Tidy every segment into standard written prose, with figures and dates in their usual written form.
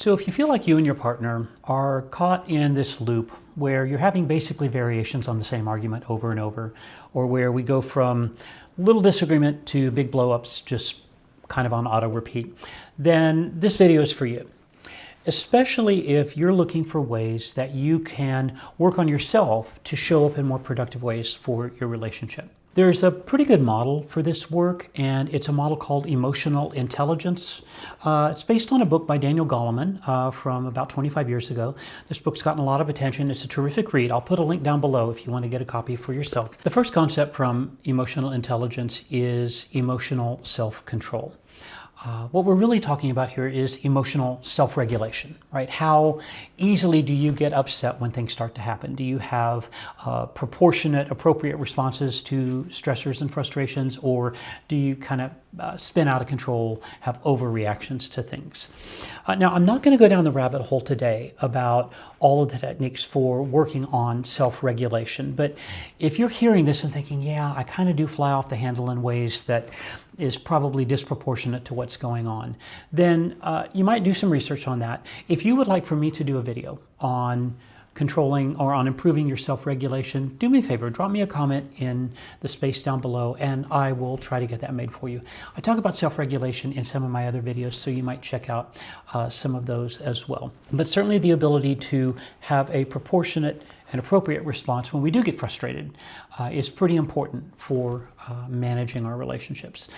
So if you feel like you and your partner are caught in this loop where you're having basically variations on the same argument over and over, or where we go from little disagreement to big blow-ups just kind of on auto repeat, then this video is for you. Especially if you're looking for ways that you can work on yourself to show up in more productive ways for your relationship. There's a pretty good model for this work, and it's a model called emotional intelligence. It's based on a book by Daniel Goleman from about 25 years ago. This book's gotten a lot of attention. It's a terrific read. I'll put a link down below if you want to get a copy for yourself. The first concept from emotional intelligence is emotional self-control. What we're really talking about here is emotional self-regulation, right? How easily do you get upset when things start to happen? Do you have proportionate, appropriate responses to stressors and frustrations, or do you kind of spin out of control, have overreactions to things? Now, I'm not going to go down the rabbit hole today about all of the techniques for working on self-regulation, but if you're hearing this and thinking, yeah, I kind of do fly off the handle in ways that is probably disproportionate to what's going on, then you might do some research on that. If you would like for me to do a video on controlling or on improving your self-regulation, do me a favor, drop me a comment in the space down below and I will try to get that made for you. I talk about self-regulation in some of my other videos, so you might check out some of those as well. But certainly the ability to have a proportionate and appropriate response when we do get frustrated is pretty important for managing our relationships.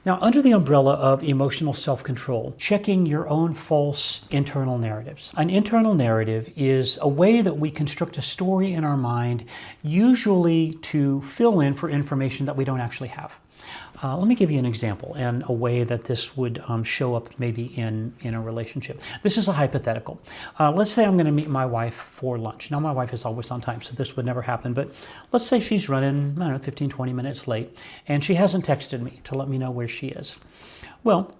Now, under the umbrella of emotional self-control, checking your own false internal narratives. An internal narrative is a way that we construct a story in our mind, usually to fill in for information that we don't actually have. Let me give you an example and a way that this would show up maybe in a relationship. This is a hypothetical. Let's say I'm going to meet my wife for lunch. Now, my wife is always on time, so this would never happen. But let's say she's running, I don't know, 15, 20 minutes late, and she hasn't texted me to let me know where she is. Well,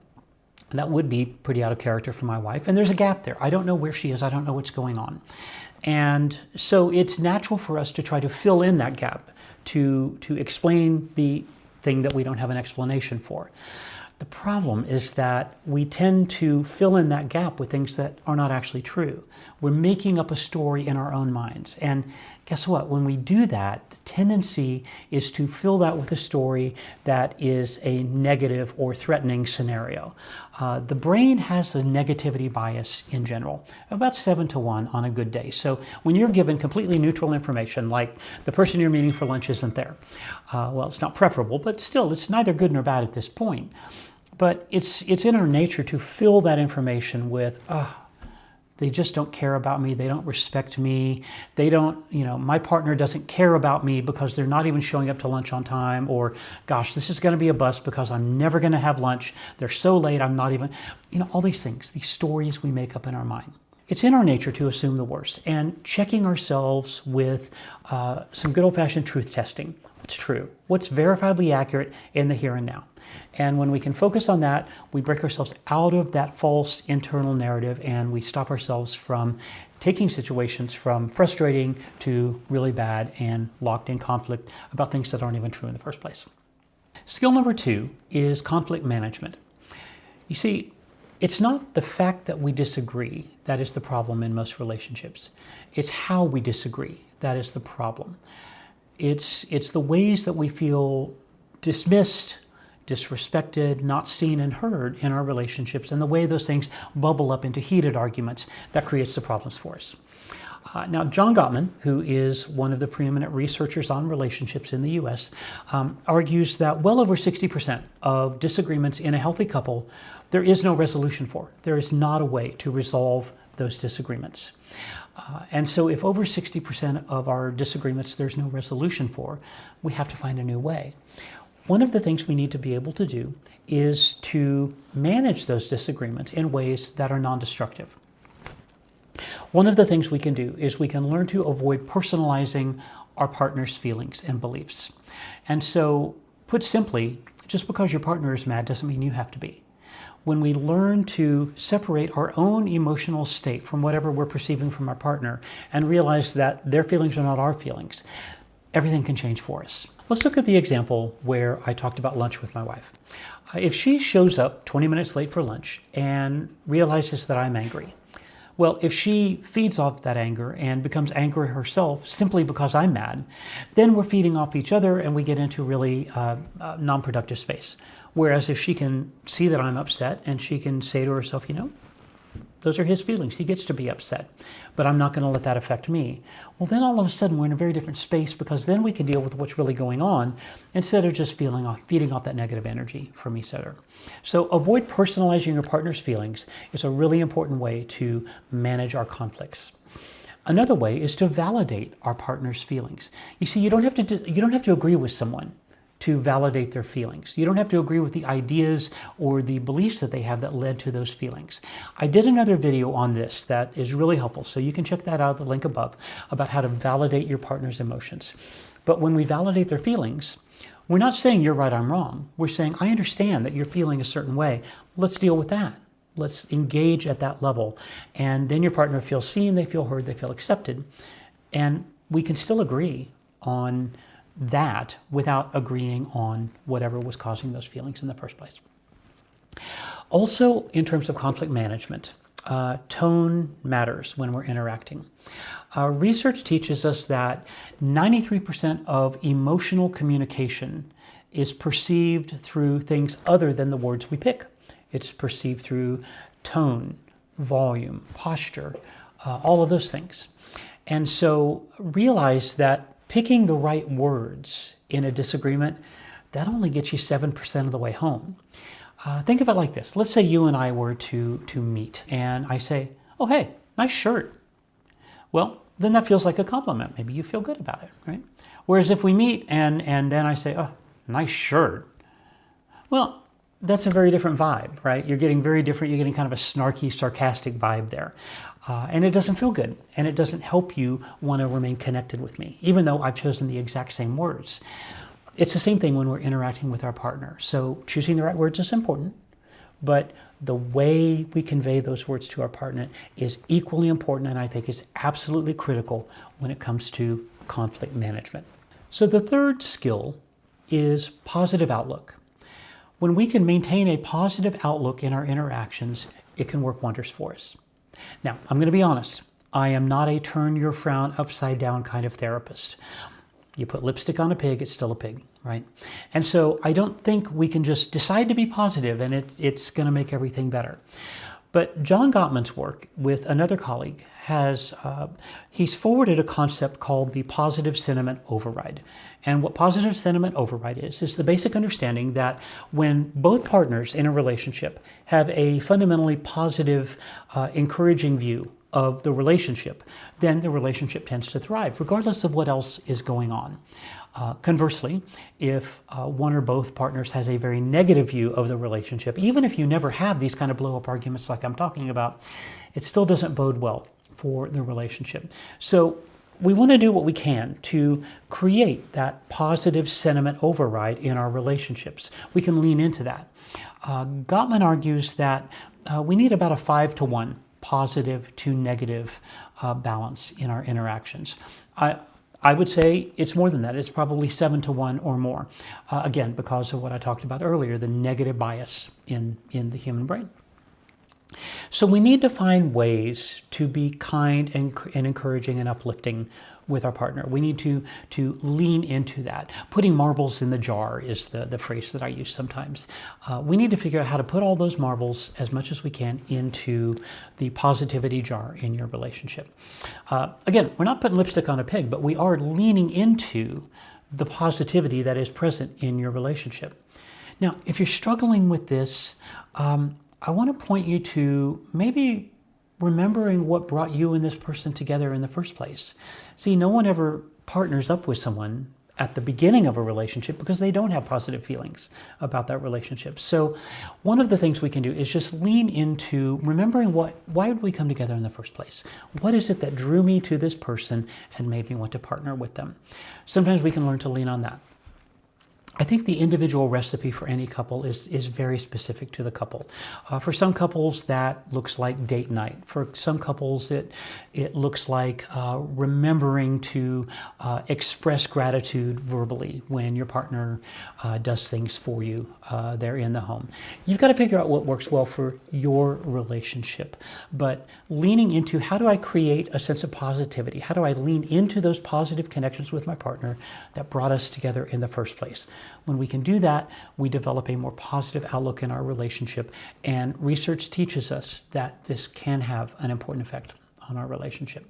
that would be pretty out of character for my wife. And there's a gap there. I don't know where she is. I don't know what's going on. And so it's natural for us to try to fill in that gap, to explain the thing that we don't have an explanation for. The problem is that we tend to fill in that gap with things that are not actually true. We're making up a story in our own minds. And guess what? When we do that, the tendency is to fill that with a story that is a negative or threatening scenario. The brain has a negativity bias in general, about 7-to-1 on a good day. So when you're given completely neutral information, like the person you're meeting for lunch isn't there, well, it's not preferable, but still, it's neither good nor bad at this point. But it's in our nature to fill that information with, they just don't care about me. They don't respect me. They don't, my partner doesn't care about me because they're not even showing up to lunch on time. Or, gosh, this is going to be a bust because I'm never going to have lunch. They're so late, I'm not even, all these things, these stories we make up in our mind. It's in our nature to assume the worst, and checking ourselves with some good old-fashioned truth testing. What's true? What's verifiably accurate in the here and now? And when we can focus on that, we break ourselves out of that false internal narrative and we stop ourselves from taking situations from frustrating to really bad and locked in conflict about things that aren't even true in the first place. Skill number 2 is conflict management. You see, it's not the fact that we disagree that is the problem in most relationships. It's how we disagree that is the problem. It's the ways that we feel dismissed, disrespected, not seen and heard in our relationships, and the way those things bubble up into heated arguments that creates the problems for us. Now, John Gottman, who is one of the preeminent researchers on relationships in the US, argues that well over 60% of disagreements in a healthy couple, there is no resolution for. There is not a way to resolve those disagreements. And so if over 60% of our disagreements there's no resolution for, we have to find a new way. One of the things we need to be able to do is to manage those disagreements in ways that are non-destructive. One of the things we can do is we can learn to avoid personalizing our partner's feelings and beliefs. And so, put simply, just because your partner is mad doesn't mean you have to be. When we learn to separate our own emotional state from whatever we're perceiving from our partner and realize that their feelings are not our feelings, everything can change for us. Let's look at the example where I talked about lunch with my wife. If she shows up 20 minutes late for lunch and realizes that I'm angry, Well, if she feeds off that anger and becomes angry herself simply because I'm mad, then we're feeding off each other and we get into really non-productive space. Whereas if she can see that I'm upset and she can say to herself, those are his feelings. He gets to be upset, but I'm not going to let that affect me. Well, then all of a sudden we're in a very different space, because then we can deal with what's really going on instead of just feeding off that negative energy from each other. So avoid personalizing your partner's feelings. It's a really important way to manage our conflicts. Another way is to validate our partner's feelings. You see, you don't have to agree with someone to validate their feelings. You don't have to agree with the ideas or the beliefs that they have that led to those feelings. I did another video on this that is really helpful, so you can check that out, the link above, about how to validate your partner's emotions. But when we validate their feelings, we're not saying you're right, I'm wrong. We're saying, I understand that you're feeling a certain way. Let's deal with that. Let's engage at that level. And then your partner feels seen, they feel heard, they feel accepted. And we can still agree on that without agreeing on whatever was causing those feelings in the first place. Also, in terms of conflict management, tone matters when we're interacting. Research teaches us that 93% of emotional communication is perceived through things other than the words we pick. It's perceived through tone, volume, posture, all of those things. And so realize that picking the right words in a disagreement, that only gets you 7% of the way home. Think of it like this. Let's say you and I were to meet, and I say, oh, hey, nice shirt. Well, then that feels like a compliment. Maybe you feel good about it, right? Whereas if we meet and then I say, oh, nice shirt. Well, that's a very different vibe, right? You're getting very different. You're getting kind of a snarky, sarcastic vibe there. And it doesn't feel good. And it doesn't help you want to remain connected with me, even though I've chosen the exact same words. It's the same thing when we're interacting with our partner. So choosing the right words is important, but the way we convey those words to our partner is equally important, and I think is absolutely critical when it comes to conflict management. So the third skill is positive outlook. When we can maintain a positive outlook in our interactions, it can work wonders for us. Now, I'm going to be honest. I am not a turn your frown upside down kind of therapist. You put lipstick on a pig, it's still a pig, right? And so I don't think we can just decide to be positive and it's going to make everything better. But John Gottman's work with another colleague he's forwarded a concept called the positive sentiment override. And what positive sentiment override is the basic understanding that when both partners in a relationship have a fundamentally positive, encouraging view of the relationship, then the relationship tends to thrive, regardless of what else is going on. Conversely, if one or both partners has a very negative view of the relationship, even if you never have these kind of blow-up arguments like I'm talking about, it still doesn't bode well for the relationship. So we want to do what we can to create that positive sentiment override in our relationships. We can lean into that. Gottman argues that we need about a 5-to-1 positive to negative balance in our interactions. I would say it's more than that. It's probably 7-to-1 or more. Again, because of what I talked about earlier, the negative bias in the human brain. So we need to find ways to be kind and encouraging and uplifting with our partner. We need to lean into that. Putting marbles in the jar is the phrase that I use sometimes. We need to figure out how to put all those marbles as much as we can into the positivity jar in your relationship. Again, we're not putting lipstick on a pig, but we are leaning into the positivity that is present in your relationship. Now, if you're struggling with this, I want to point you to maybe remembering what brought you and this person together in the first place. See, no one ever partners up with someone at the beginning of a relationship because they don't have positive feelings about that relationship. So one of the things we can do is just lean into remembering why did we come together in the first place? What is it that drew me to this person and made me want to partner with them? Sometimes we can learn to lean on that. I think the individual recipe for any couple is very specific to the couple. For some couples, that looks like date night. For some couples, it looks like remembering to express gratitude verbally when your partner does things for you there in the home. You've got to figure out what works well for your relationship. But leaning into, how do I create a sense of positivity? How do I lean into those positive connections with my partner that brought us together in the first place? When we can do that, we develop a more positive outlook in our relationship, and research teaches us that this can have an important effect on our relationship.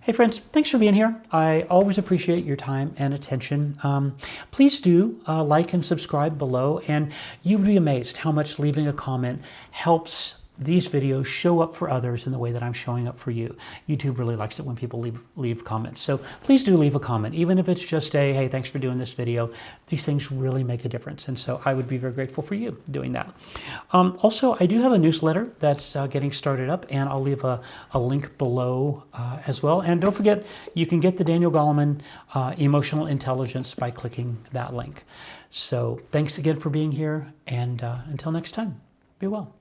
Hey friends, thanks for being here. I always appreciate your time and attention. Please do like and subscribe below, and you would be amazed how much leaving a comment helps these videos show up for others in the way that I'm showing up for you. YouTube really likes it when people leave comments. So please do leave a comment, even if it's just a, hey, thanks for doing this video. These things really make a difference. And so I would be very grateful for you doing that. Also, I do have a newsletter that's getting started up, and I'll leave a link below as well. And don't forget, you can get the Daniel Goleman Emotional Intelligence by clicking that link. So thanks again for being here, and until next time, be well.